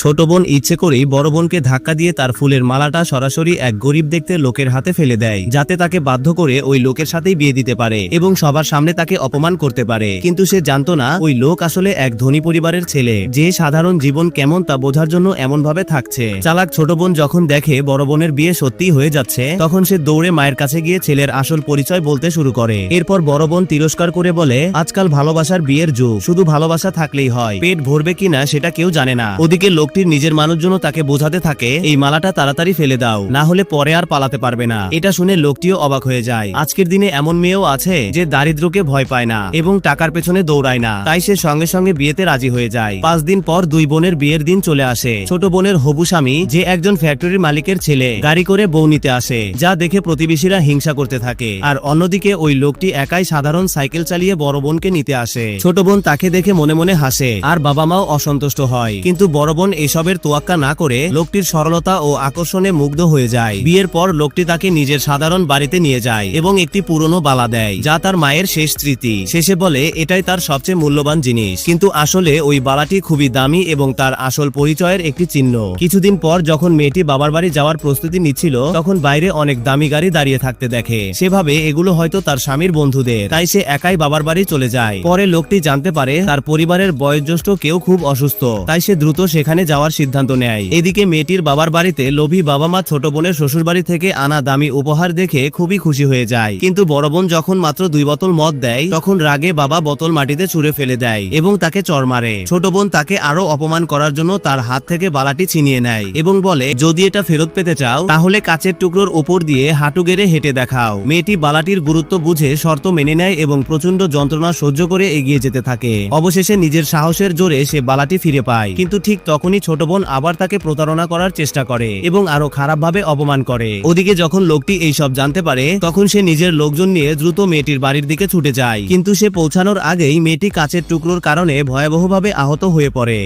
ছোট বোন ইচ্ছে করেই বড় বোনকে ধাক্কা দিয়ে তার ফুলের মালাটা সরাসরি এক গরিব দেখতে লোকের হাতে ফেলে দেয়, যাতে তাকে বাধ্য করে ওই লোকের সাথেই বিয়ে দিতে পারে এবং সবার সামনে তাকে অপমান করতে পারে। কিন্তু সে জানতো না ওই লোক আসলে এক ধনী পরিবারের ছেলে, যে সাধারণ জীবন কেমন তা বোঝার জন্য এমন ভাবে থাকছে। চালাক ছোট বোন যখন দেখে বড় বোনের বিয়ে সত্যি হয়ে যাচ্ছে, তখন সে দৌড়ে মায়ের কাছে গিয়ে ছেলের আসল পরিচয় বলতে শুরু করে। এরপর বড় বোন তিরস্কার করে বলে, আজকাল ভালোবাসার বিয়ের যুগ, শুধু ভালোবাসা থাকলেই হয়, পেট ভরবে কিনা সেটা কেউ জানে না। ওদিকে লোকটির নিজের মানুষজন তাকে বোঝাতে থাকে, এই মালাটা তাড়াতাড়ি ফেলে দাও, না হলে পরে আর পালাতে পারবে না। এটা শুনে লোকটিও অবাক হয়ে যায়। আজকের দিনে এমন মেয়েও আছে যে দারিদ্রকে ভয় পায় না এবং টাকার পেছনে দৌড়ায় না, তাই সে সঙ্গে সঙ্গে বিয়েতে রাজি হয়ে যায়। 5 দিন পর দুই বোনের বিয়ের দিন চলে আসে। ছোট বোনের হবু স্বামী, যে একজন ফ্যাক্টরির মালিকের ছেলে, গাড়ি করে বউ নিতে আসে, যা দেখে প্রতিবেশীরা হিংসা করতে থাকে। আর অন্যদিকে ওই লোকটি একাই সাধারণ সাইকেল চালিয়ে বড় বোনকে নিতে আসে। ছোট বোন তাকে দেখে মনে মনে হাসে, আর বাবা মাও অসন্তুষ্ট হয়। কিন্তু বড় বোন এসবের তোয়াক্কা না করে লোকটির সরলতা ও আকর্ষণে মুগ্ধ হয়ে যায়। বিয়ের পর লোকটি তাকে নিজের সাধারণ বাড়িতে নিয়ে যায় এবং একটি পুরনো বালা দেয়, যা তার মায়ের শেষ স্মৃতি। শেষে বলে এটাই তার সবচেয়ে মূল্যবান জিনিস। কিন্তু আসলে ওই বালাটি খুবই দামি এবং তার আসল পরিচয়ের একটি চিহ্ন। কিছুদিন পর যখন মেয়েটি বাবার বাড়ি যাওয়ার প্রস্তুতি নিচ্ছিল, তখন বাইরে অনেক দামি গাড়ি দাঁড়িয়ে থাকতে দেখে। সেভাবে এগুলো হয়তো তার স্বামীর বন্ধুদের, তাই সে একাই বাবার বাড়ি চলে যায়। পরে লোকটি জানতে পারে তার পরিবারের বয়োজ্যেষ্ঠ কেউ খুব অসুস্থ, তাই সে দ্রুত সেখানে যাওয়ার সিদ্ধান্ত নেয়। এদিকে মেয়েটির বাবার বাড়িতে লোভী বাবা মা ছোট বোনের শ্বশুর বাড়ি থেকে আনা দামি উপহার দেখে খুবই খুশি হয়ে যায়। কিন্তু বড় বোন যখন মাত্র 2 বোতল মদ দেয়, তখন রাগে বাবা বোতল মাটিতে ছুঁড়ে ফেলে দেয় এবং তাকে চড় মারে। ছোট বোন তাকে আরো অপমান করার জন্য তার হাত থেকে বালাটি ছিনিয়ে নেয় এবং বলে, যদি এটা ফেরত পেতে চাও তাহলে কাচের টুকরোর উপর দিয়ে হাঁটু গেড়ে হেঁটে দেখাও। মেয়েটি বালাটির গুরুত্ব বুঝে শর্ত মেনে নেয় এবং প্রচন্ড যন্ত্রণা সহ্য করে এগিয়ে যেতে থাকে। অবশেষে নিজের সাহসের জোরে সে বালাটি ফিরে পায়। কিন্তু ঠিক তখনই ছোট বোন আবার তাকে প্রতারণা করার চেষ্টা করে এবং আরো খারাপভাবে অপমান করে। ওদিকে যখন লোকটি এইসব জানতে পারে, তখন সে নিজের লোকজন নিয়ে দ্রুত মেয়েটির বাড়ির দিকে ছুটে যায়। কিন্তু সে পৌঁছানোর আগেই মেয়েটি কাচের টুকরোর কারণে ভয়াবহভাবে আহত হয়ে পড়ে।